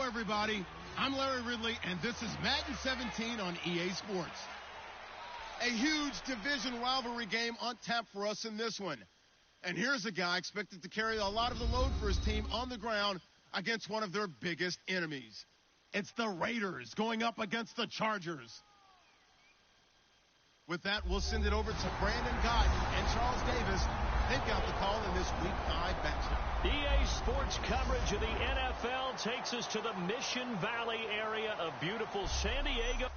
Hello, everybody. I'm Larry Ridley, and this is Madden 17 on EA Sports. A huge division rivalry game on tap for us in this one. And here's a guy expected to carry a lot of the load for his team on the ground against one of their biggest enemies. It's the Raiders going up against the Chargers. With that, we'll send it over to Brandon Gott and Charles Davis. They've got the call in this Week 5 matchup. EA Sports coverage of the NFL takes us to the Mission Valley area of beautiful San Diego.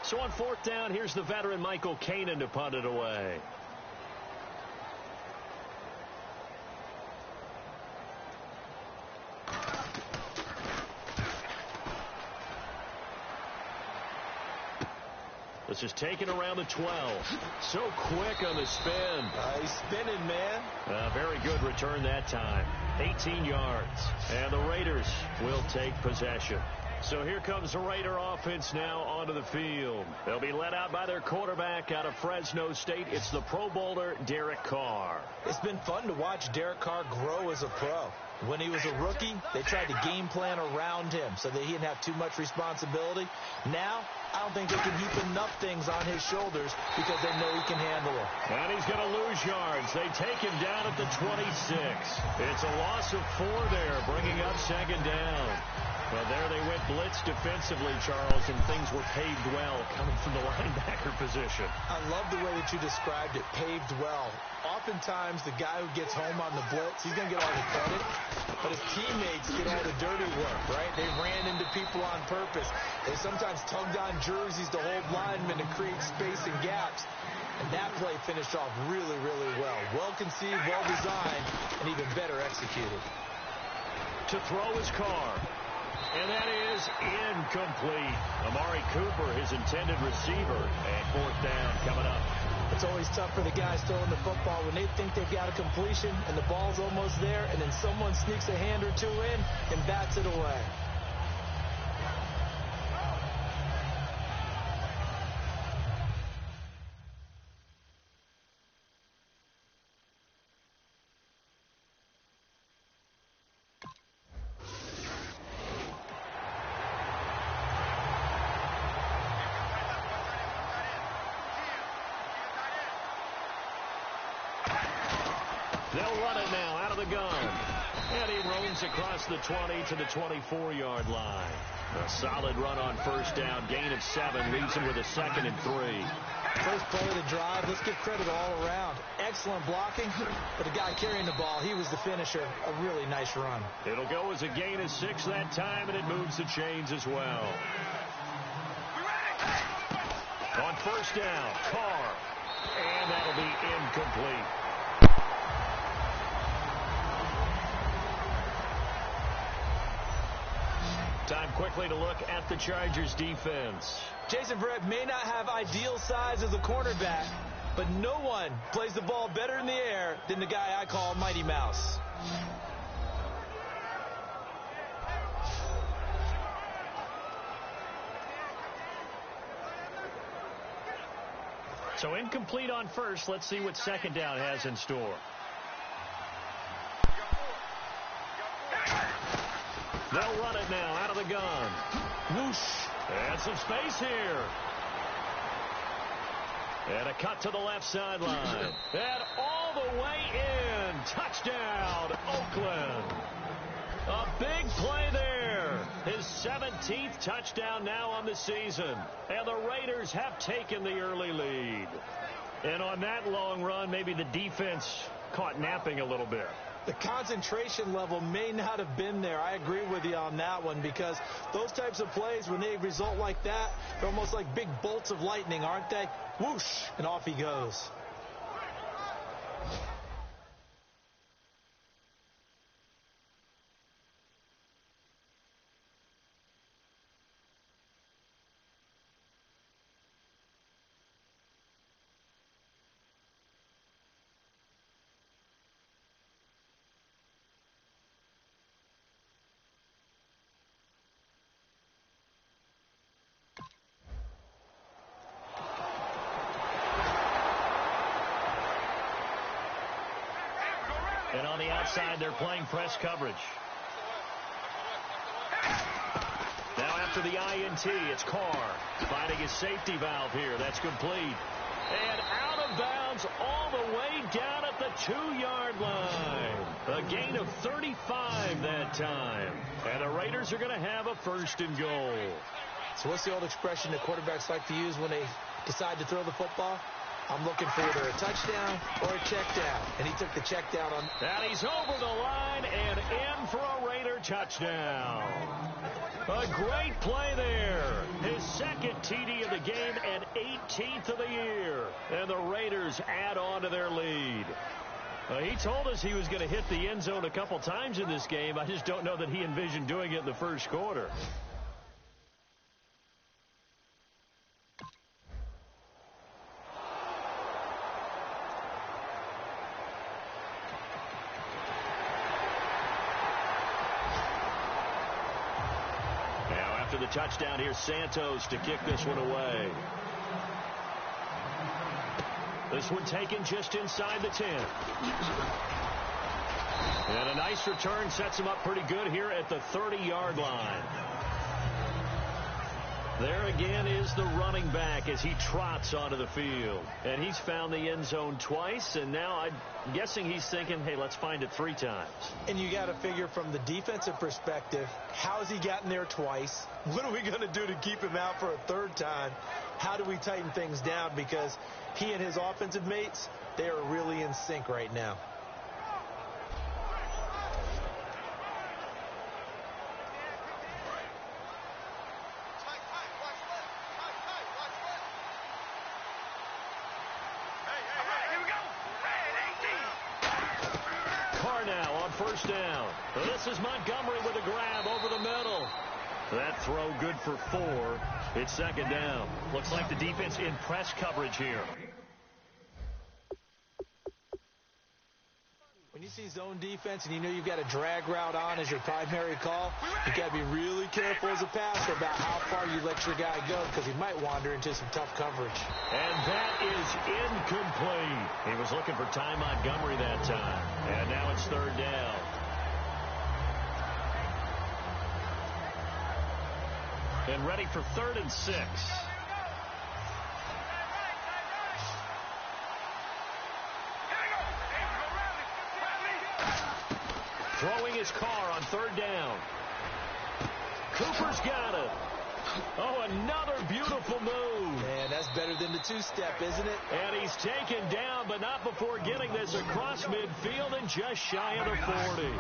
So on fourth down, here's the veteran Michael Kanan to punt it away. This is taken around the 12. So quick on the spin. He's spinning, man. Very good return that time. 18 yards. And the Raiders will take possession. So here comes the Raider offense now onto the field. They'll be led out by their quarterback out of Fresno State. It's the Pro Bowler, Derek Carr. It's been fun to watch Derek Carr grow as a pro. When he was a rookie, they tried to game plan around him so that he didn't have too much responsibility. Now, I don't think they can heap enough things on his shoulders because they know he can handle it. And he's going to lose yards. They take him down at the 26. It's a loss of 4 there, bringing up second down. Well, there they went blitz defensively, Charles, and things were paved well coming from the linebacker position. I love the way that you described it, paved well. Oftentimes, the guy who gets home on the blitz, he's going to get all the credit, but his teammates get all the dirty work, right? They ran into people on purpose. They sometimes tugged on jerseys to hold linemen to create space and gaps. And that play finished off really, really well. Well conceived, well designed, and even better executed. To throw his Carr. And that is incomplete. Amari Cooper, his intended receiver. And fourth down coming up. It's always tough for the guys throwing the football when they think they've got a completion and the ball's almost there, and then someone sneaks a hand or two in and bats it away. They'll run it now out of the gun. And he roams across the 20 to the 24-yard line. A solid run on first down. Gain of 7 leaves him with a 2nd and 3. First play of the drive, let's give credit all around. Excellent blocking, but the guy carrying the ball, he was the finisher. A really nice run. It'll go as a gain of 6 that time, and it moves the chains as well. On first down, Carr. And that'll be incomplete. Time quickly to look at the Chargers defense. Jason Verrett may not have ideal size as a cornerback, but no one plays the ball better in the air than the guy I call Mighty Mouse. So incomplete on first. Let's see what second down has in store. They'll run it now out of the gun. Whoosh. And some space here. And a cut to the left sideline. And all the way in. Touchdown, Oakland. A big play there. His 17th touchdown now on the season. And the Raiders have taken the early lead. And on that long run, maybe the defense caught napping a little bit. The concentration level may not have been there. I agree with you on that one, because those types of plays, when they result like that, they're almost like big bolts of lightning, aren't they? Whoosh, and off he goes. And on the outside, they're playing press coverage. Now after the INT, it's Carr finding his safety valve here. That's complete. And out of bounds all the way down at the 2-yard line. A gain of 35 that time. And the Raiders are going to have a 1st and goal. So what's the old expression that quarterbacks like to use when they decide to throw the football? I'm looking for either a touchdown or a check down. And he took the check down on. And he's over the line and in for a Raider touchdown. A great play there. His 2nd TD of the game and 18th of the year. And the Raiders add on to their lead. He told us he was going to hit the end zone a couple times in this game. I just don't know that he envisioned doing it in the 1st quarter. After the touchdown, here's Santos to kick this one away. This one taken just inside the 10. And a nice return sets him up pretty good here at the 30-yard line. There again is the running back as he trots onto the field. And he's found the end zone twice, and now I'm guessing he's thinking, hey, let's find it 3 times. And you got to figure from the defensive perspective, how's he gotten there twice? What are we going to do to keep him out for a 3rd time? How do we tighten things down? Because he and his offensive mates, they are really in sync right now. First down. This is Montgomery with a grab over the middle. That throw good for 4. It's 2nd down. Looks like the defense in press coverage here. When you see zone defense and you know you've got a drag route on as your primary call, you got to be really careful as a passer about how far you let your guy go because he might wander into some tough coverage. And that is incomplete. He was looking for Ty Montgomery that time. And now it's 3rd down. And ready for 3rd and 6. Throwing his car on 3rd down. Cooper's got it. Oh, another beautiful move. Man, that's better than the 2-step, isn't it? And he's taken down, but not before getting this across midfield and just shy of the 40.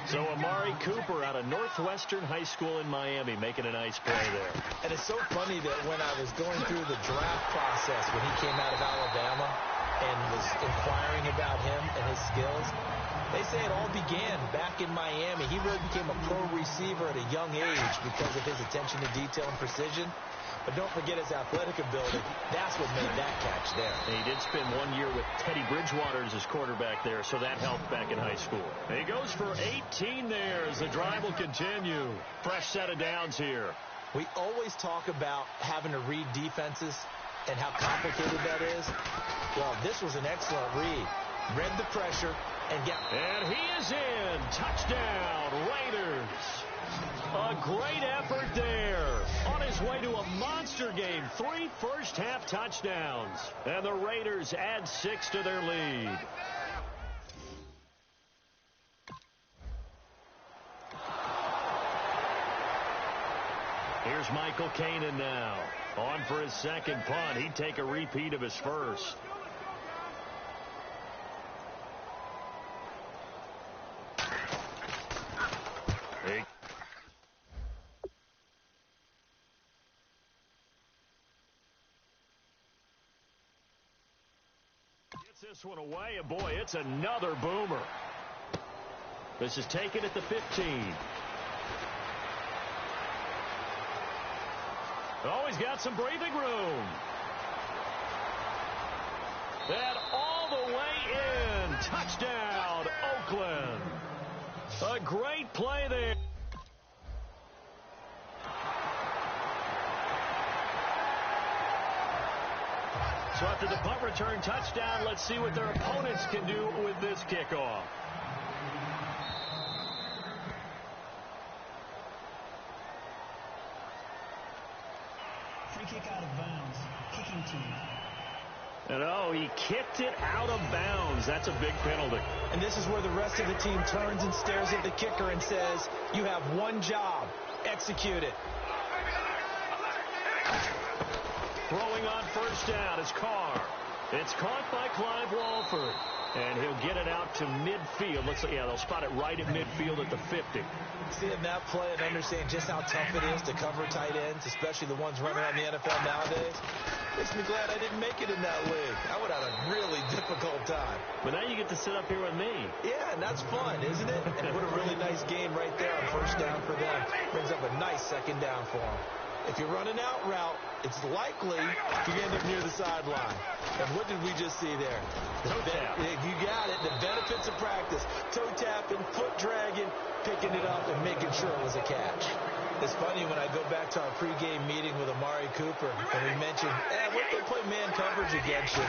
So Amari Cooper out of Northwestern High School in Miami making a nice play there. And it's so funny that when I was going through the draft process when he came out of Alabama and was inquiring about him and his skills, they say it all began back in Miami. He really became a pro receiver at a young age because of his attention to detail and precision. But don't forget his athletic ability. That's what made that catch there. And he did spend 1 year with Teddy Bridgewater as his quarterback there, so that helped back in high school. And he goes for 18 there as the drive will continue. Fresh set of downs here. We always talk about having to read defenses and how complicated that is. Well, this was an excellent read. Read the pressure. And he is in. Touchdown, Raiders. A great effort there. On his way to a monster game. 3 first-half touchdowns. And the Raiders add 6 to their lead. Here's Michael Kanan now. On for his 2nd punt. He'd take a repeat of his first. This one away, and boy, it's another boomer. This is taken at the 15. Oh, he's got some breathing room. And all the way in. Touchdown, Oakland. A great play there. So after the punt return touchdown, let's see what their opponents can do with this kickoff. Free kick out of bounds. Kicking team. And he kicked it out of bounds. That's a big penalty. And this is where the rest of the team turns and stares at the kicker and says, you have one job. Execute it. Throwing on first down is Carr. It's caught by Clive Walford. And he'll get it out to midfield. Looks like, they'll spot it right at midfield at the 50. Seeing that play and understanding just how tough it is to cover tight ends, especially the ones running around the NFL nowadays, makes me glad I didn't make it in that league. I would have had a really difficult time. But now you get to sit up here with me. Yeah, and that's fun, isn't it? And what a really nice game right there on first down for them. Brings up a nice second down for them. If you're running out route, it's likely you end up near the sideline. And what did we just see there? Toe tap. You got it. The benefits of practice. Toe tapping, foot dragging, picking it up, and making sure it was a catch. It's funny when I go back to our pregame meeting with Amari Cooper, and we mentioned, what if they play man coverage against you?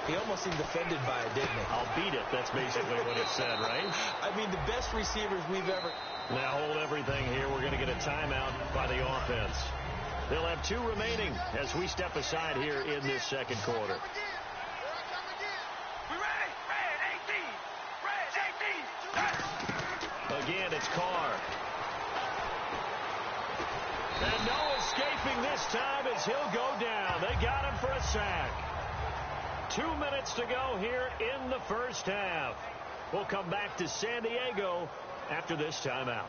He almost seemed offended by it, didn't he? I'll beat it. That's basically what he said, right? I mean, the best receivers we've ever... Now hold everything here. We're going to get a timeout by the offense. They'll have 2 remaining as we step aside here in this second quarter. Again, it's Carr. And no escaping this time as he'll go down. They got him for a sack. 2 minutes to go here in the first half. We'll come back to San Diego after this timeout.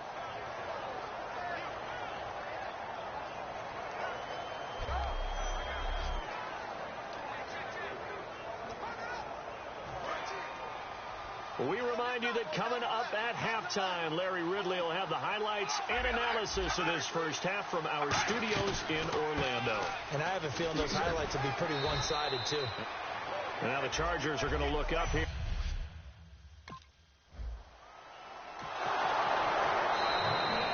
We remind you that coming up at halftime, Larry Ridley will have the highlights and analysis of his first half from our studios in Orlando. And I have a feeling those highlights will be pretty one-sided, too. Now the Chargers are going to look up here.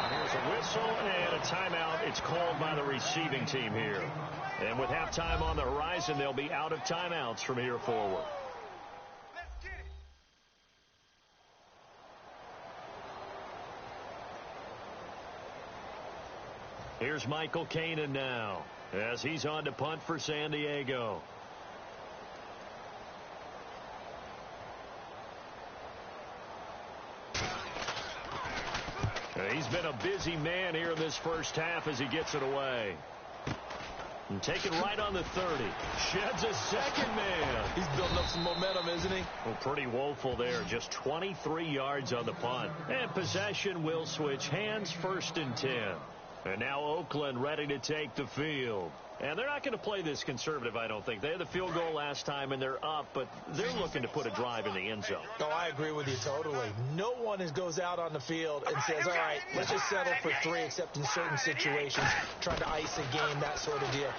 Here's a whistle and a timeout. It's called by the receiving team here. And with halftime on the horizon, they'll be out of timeouts from here forward. Here's Michael Kanan now as he's on to punt for San Diego. He's been a busy man here in this first half as he gets it away. And taken right on the 30. Sheds a second man. He's building up some momentum, isn't he? Well, pretty woeful there. Just 23 yards on the punt. And possession will switch hands, 1st and 10. And now Oakland ready to take the field. And they're not going to play this conservative, I don't think. They had the field goal last time, and they're up, but they're looking to put a drive in the end zone. Oh, I agree with you totally. No one goes out on the field and says, all right, let's just settle for 3, except in certain situations, trying to ice a game, that sort of deal.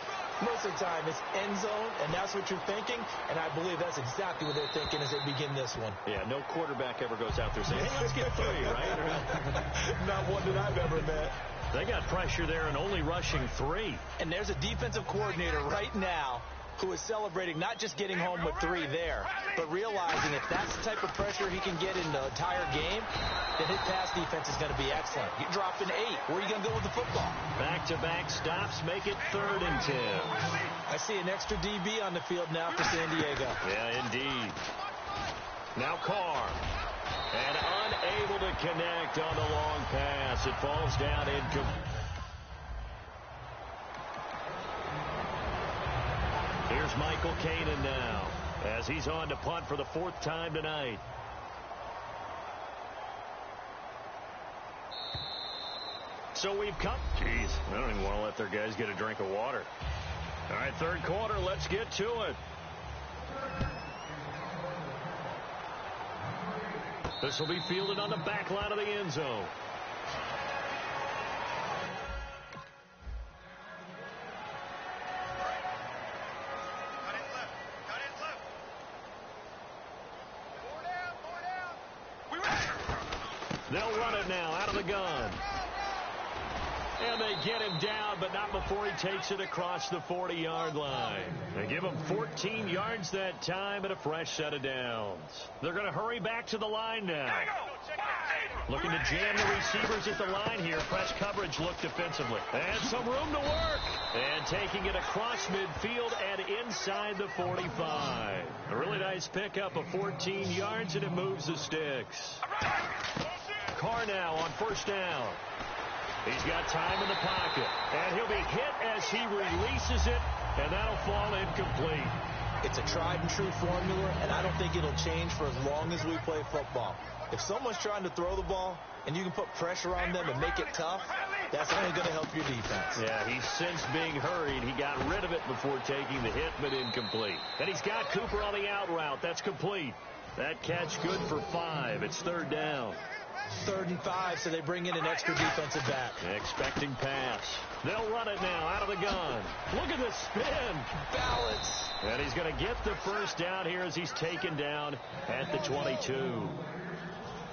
Most of the time, it's end zone, and that's what you're thinking, and I believe that's exactly what they're thinking as they begin this one. Yeah, no quarterback ever goes out there saying, hey, let's get 3, right? Not one that I've ever met. They got pressure there and only rushing 3. And there's a defensive coordinator right now who is celebrating not just getting home with 3 there, but realizing if that's the type of pressure he can get in the entire game, then his pass defense is going to be excellent. You're dropping 8. Where are you going to go with the football? Back-to-back stops make it 3rd and 10. I see an extra DB on the field now for San Diego. Yeah, indeed. Now Carr. And unable to connect on the long pass. It falls down incomplete. Here's Michael Kanan now as he's on to punt for the 4th time tonight. So we've come. Jeez, I don't even want to let their guys get a drink of water. All right, 3rd quarter, let's get to it. This will be fielded on the back line of the end zone. They'll run it now out of the gun. And they get him down, but not before he takes it across the 40-yard line. They give him 14 yards that time and a fresh set of downs. They're going to hurry back to the line now. Looking to jam the receivers at the line here. Press coverage look defensively. And some room to work. And taking it across midfield and inside the 45. A really nice pickup of 14 yards, and it moves the sticks. Carr now on first down. He's got time in the pocket. And he'll be hit as he releases it, and that'll fall incomplete. It's a tried-and-true formula, and I don't think it'll change for as long as we play football. If someone's trying to throw the ball and you can put pressure on them and make it tough, that's only going to help your defense. Yeah, he's since being hurried. He got rid of it before taking the hit, but incomplete. And he's got Cooper on the out route. That's complete. That catch good for 5. It's third down. 3rd and 5, so they bring in an extra defensive back. Expecting pass. They'll run it now out of the gun. Look at the spin. Balance. And he's going to get the first down here as he's taken down at the 22.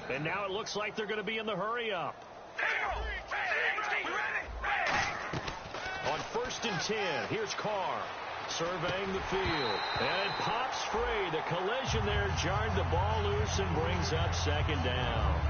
And now it looks like they're going to be in the hurry-up. On 1st and 10, here's Carr surveying the field. And it pops free. The collision there jarred the ball loose and brings up 2nd down.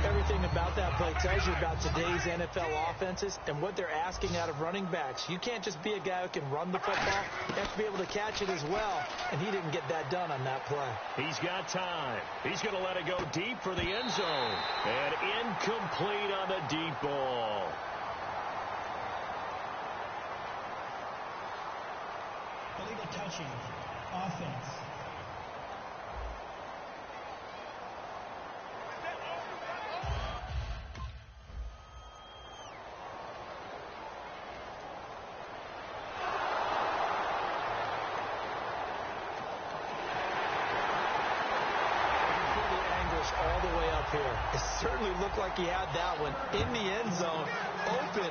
Everything about that play tells you about today's NFL offenses and what they're asking out of running backs. You can't just be a guy who can run the football. You have to be able to catch it as well, and he didn't get that done on that play. He's got time. He's going to let it go deep for the end zone. And incomplete on the deep ball. Illegal touching. Offense. All the way up here. It certainly looked like he had that one in the end zone, open,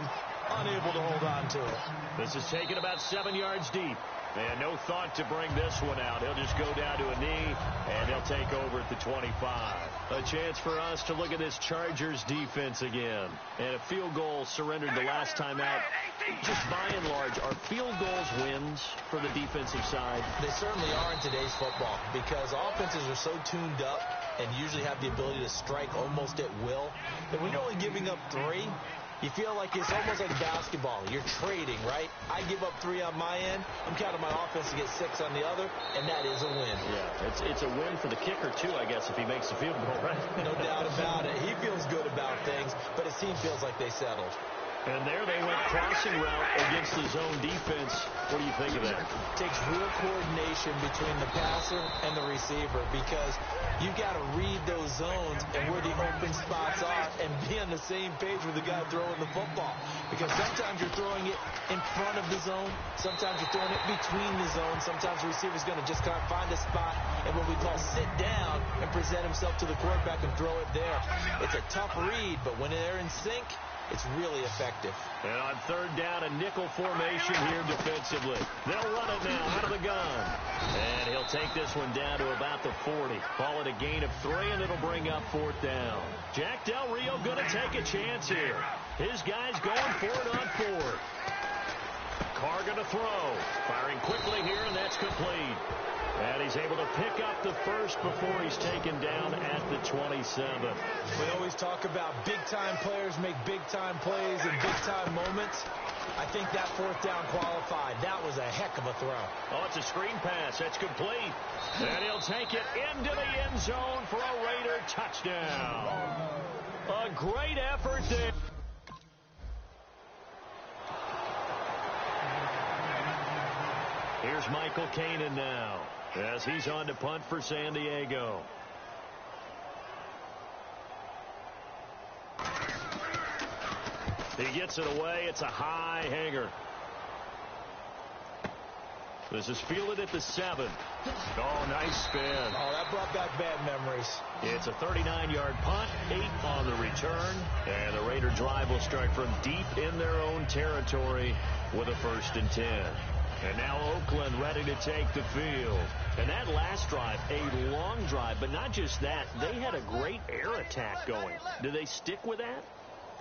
unable to hold on to it. This is taken about 7 yards deep. And no thought to bring this one out. He'll just go down to a knee, and they'll take over at the 25. A chance for us to look at this Chargers defense again. And a field goal surrendered the last time out. Just by and large, are field goals wins for the defensive side? They certainly are in today's football because offenses are so tuned up and usually have the ability to strike almost at will that when you're only giving up 3, you feel like it's almost like basketball. You're trading, right? I give up 3 on my end. I'm counting my offense to get 6 on the other, and that is a win. Yeah, it's a win for the kicker, too, I guess, if he makes the field goal, right? No doubt about it. He feels good about things, but his team feels like they settled. And there they went crossing route against the zone defense. What do you think of that? It takes real coordination between the passer and the receiver because you've got to read those zones and where the open spots are and be on the same page with the guy throwing the football. Because sometimes you're throwing it in front of the zone. Sometimes you're throwing it between the zones. Sometimes the receiver's going to just kind of find a spot and what we call sit down and present himself to the quarterback and throw it there. It's a tough read, but when they're in sync, it's really effective. And on 3rd down, a nickel formation here defensively. They'll run it now out of the gun. And he'll take this one down to about the 40. Call it a gain of 3, and it'll bring up 4th down. Jack Del Rio going to take a chance here. His guys going for it on 4th. Carr going to throw. Firing quickly here, and that's complete. And he's able to pick up the first before he's taken down at the 27. We always talk about big-time players make big-time plays in big-time moments. I think that 4th down qualified. That was a heck of a throw. Oh, it's a screen pass. That's complete. And he'll take it into the end zone for a Raider touchdown. A great effort there. Here's Michael Kanan now as he's on to punt for San Diego. He gets it away. It's a high hanger. This is fielded at the 7. Oh, nice spin. Oh, that brought back bad memories. It's a 39-yard punt, 8 on the return, and the Raider drive will start from deep in their own territory with a 1st and 10. And now Oakland ready to take the field. And that last drive, a long drive, but not just that. They had a great air attack going. Do they stick with that?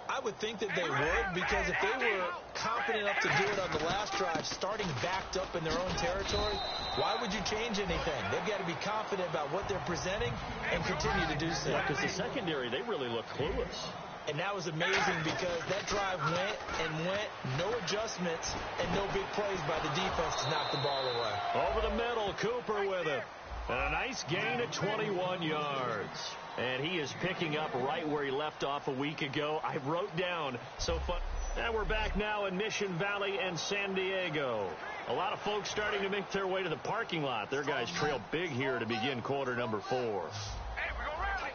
I would think that they would, because if they were confident enough to do it on the last drive, starting backed up in their own territory, why would you change anything? They've got to be confident about what they're presenting and continue to do so. Yeah, because the secondary, they really look clueless. And that was amazing because that drive went and went, no adjustments, and no big plays by the defense to knock the ball away. Over the middle, Cooper with it. And a nice gain of 21 yards. And he is picking up right where he left off a week ago. I wrote down so fun. And we're back now in Mission Valley and San Diego. A lot of folks starting to make their way to the parking lot. Their guys trail big here to begin quarter number 4. Hey, we're going to rally.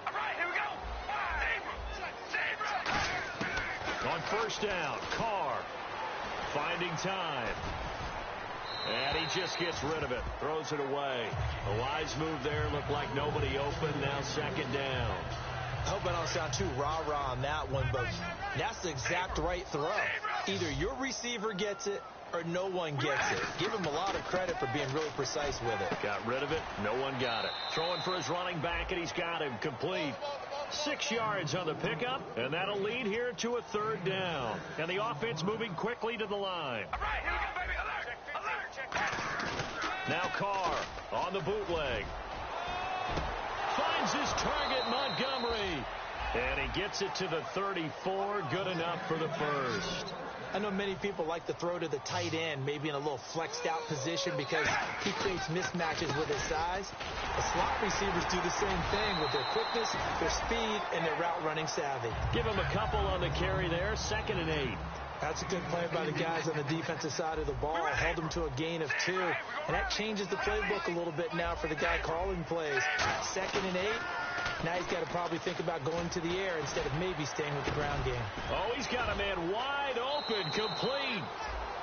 All right, here we go. On first down, Carr finding time. And he just gets rid of it. Throws it away. A wise move there. Looked like nobody open. Now second down. I hope I don't sound too rah-rah on that one, but that's the exact right throw. Either your receiver gets it or no one gets it. Give him a lot of credit for being really precise with it. Got rid of it. No one got it. Throwing for his running back, and he's got him complete. 6 yards on the pickup, and that'll lead here to a third down. And the offense moving quickly to the line. All right, here we go, baby. Alert. Now Carr on the bootleg. Finds his target, Montgomery. And he gets it to the 34. Good enough for the first. I know many people like to throw to the tight end, maybe in a little flexed out position because he creates mismatches with his size. The slot receivers do the same thing with their quickness, their speed, and their route running savvy. Give him a couple on the carry there. 2nd and 8. That's a good play by the guys on the defensive side of the ball. Held them to a gain of 2. And that changes the playbook a little bit now for the guy calling plays. 2nd and 8. Now he's got to probably think about going to the air instead of maybe staying with the ground game. Oh, he's got a man wide open, complete.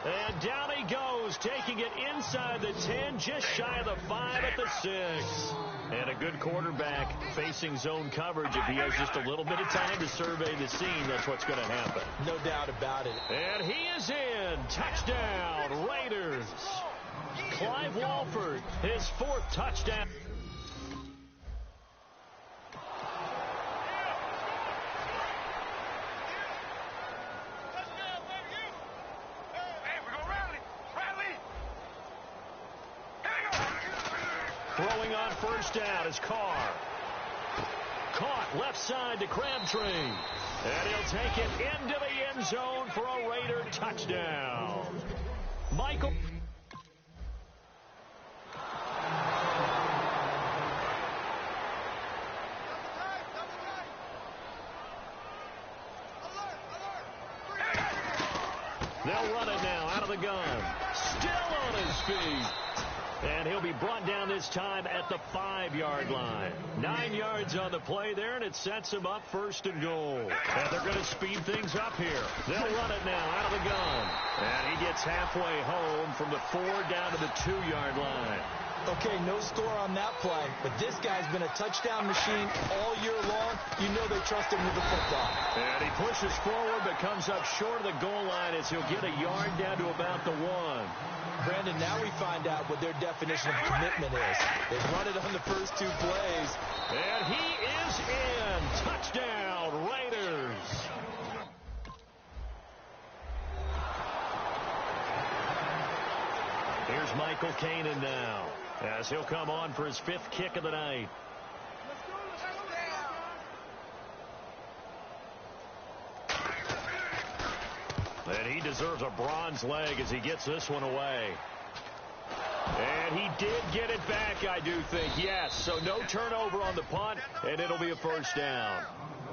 And down he goes, taking it inside the 10, just shy of the 5 at the 6. And a good quarterback facing zone coverage. If he has just a little bit of time to survey the scene, that's what's going to happen. No doubt about it. And he is in. Touchdown, Raiders. Clive Walford, his 4th touchdown. Throwing on first down is Carr. Caught left side to Crabtree. And he'll take it into the end zone for a Raider touchdown. Michael. They'll run it now out of the gun. Still on his feet. And he'll be brought down this time at the 5-yard line. 9 yards on the play there, and it sets him up 1st and goal. And they're going to speed things up here. They'll run it now out of the gun. And he gets halfway home from the 4 down to the 2-yard line. Okay, no score on that play, but this guy's been a touchdown machine all year long. You know they trust him with the football. And he pushes forward but comes up short of the goal line as he'll get a yard down to about the 1. Brandon, now we find out what their definition of commitment is. They've run it on the first 2 plays. And he is in. Touchdown, Raiders. Here's Michael Kanan now as he'll come on for his 5th kick of the night. And he deserves a bronze leg as he gets this one away. And he did get it back, I do think. Yes, so no turnover on the punt, and it'll be a first down.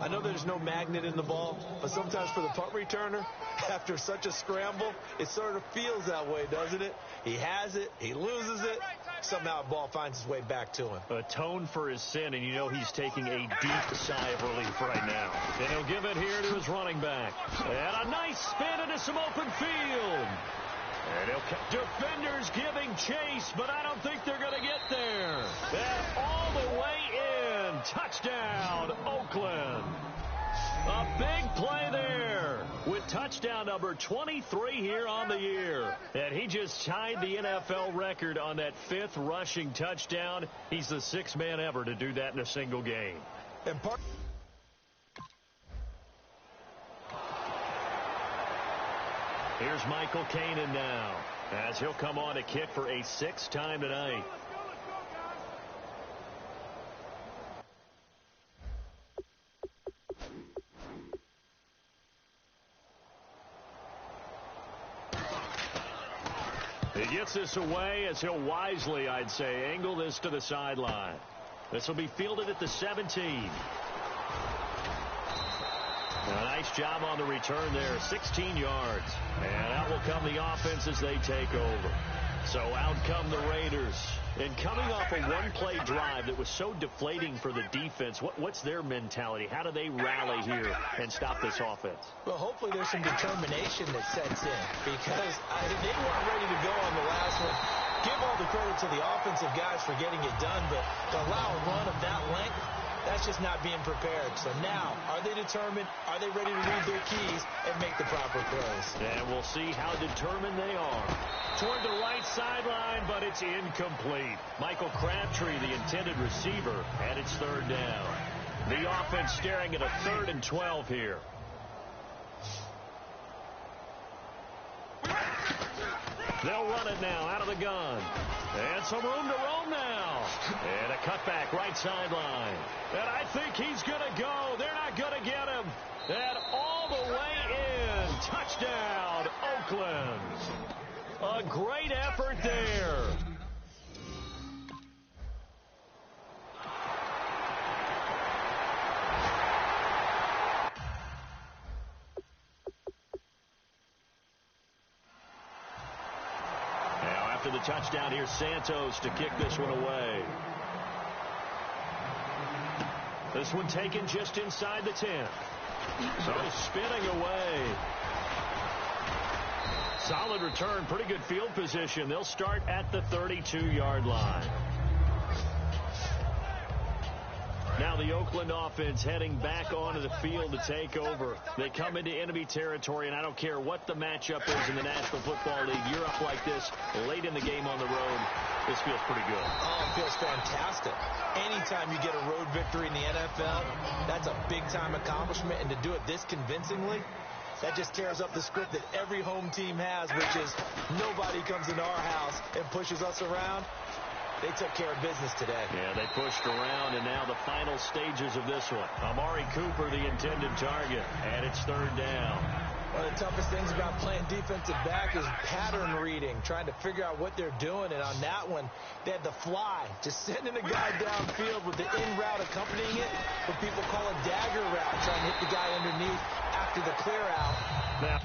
I know there's no magnet in the ball, but sometimes for the punt returner, after such a scramble, it sort of feels that way, doesn't it? He has it, he loses it, somehow the ball finds its way back to him. Atone for his sin, and you know he's taking a deep sigh of relief right now. And he'll give it here to his running back. And a nice spin into some open field. And defenders giving chase, but I don't think they're going to get there. And all the way in. Touchdown, Oakland. A big play there with touchdown number 23 here on the year. And he just tied the NFL record on that 5th rushing touchdown. He's the 6th man ever to do that in a single game. And Here's Michael Kanan now, as he'll come on to kick for a 6th time tonight. He gets this away as he'll wisely, I'd say, angle this to the sideline. This will be fielded at the 17. A nice job on the return there, 16 yards. And out will come the offense as they take over. So out come the Raiders. And coming off a one-play drive that was so deflating for the defense, what's their mentality? How do they rally here and stop this offense? Well, hopefully there's some determination that sets in, because they weren't ready to go on the last one. Give all the credit to the offensive guys for getting it done, but to allow a run of that length, that's just not being prepared. So now, are they determined? Are they ready to read their keys and make the proper plays? And we'll see how determined they are. Toward the right sideline, but it's incomplete. Michael Crabtree, the intended receiver, and it's 3rd down. The offense staring at a 3rd and 12 here. They'll run it now out of the gun. And some room to roam now. And a cutback right sideline. And I think he's going to go. They're not going to get him. And all the way in. Touchdown, Oakland. A great effort there. Now after the touchdown, here's Santos to kick this one away. This one taken just inside the 10. So spinning away. Solid return, pretty good field position. They'll start at the 32-yard line. Now the Oakland offense heading back onto the field to take over. They come into enemy territory, and I don't care what the matchup is in the National Football League. You're up like this late in the game on the road. This feels pretty good. Oh, it feels fantastic. Anytime you get a road victory in the NFL, that's a big-time accomplishment, and to do it this convincingly, that just tears up the script that every home team has, which is nobody comes into our house and pushes us around. They took care of business today. Yeah, they pushed around, and now the final stages of this one. Amari Cooper, the intended target, and it's 3rd down. One of the toughest things about playing defensive back is pattern reading, trying to figure out what they're doing. And on that one, they had the fly, just sending a guy downfield with the in route accompanying it, what people call a dagger route, trying to hit the guy underneath after the clear out. Now,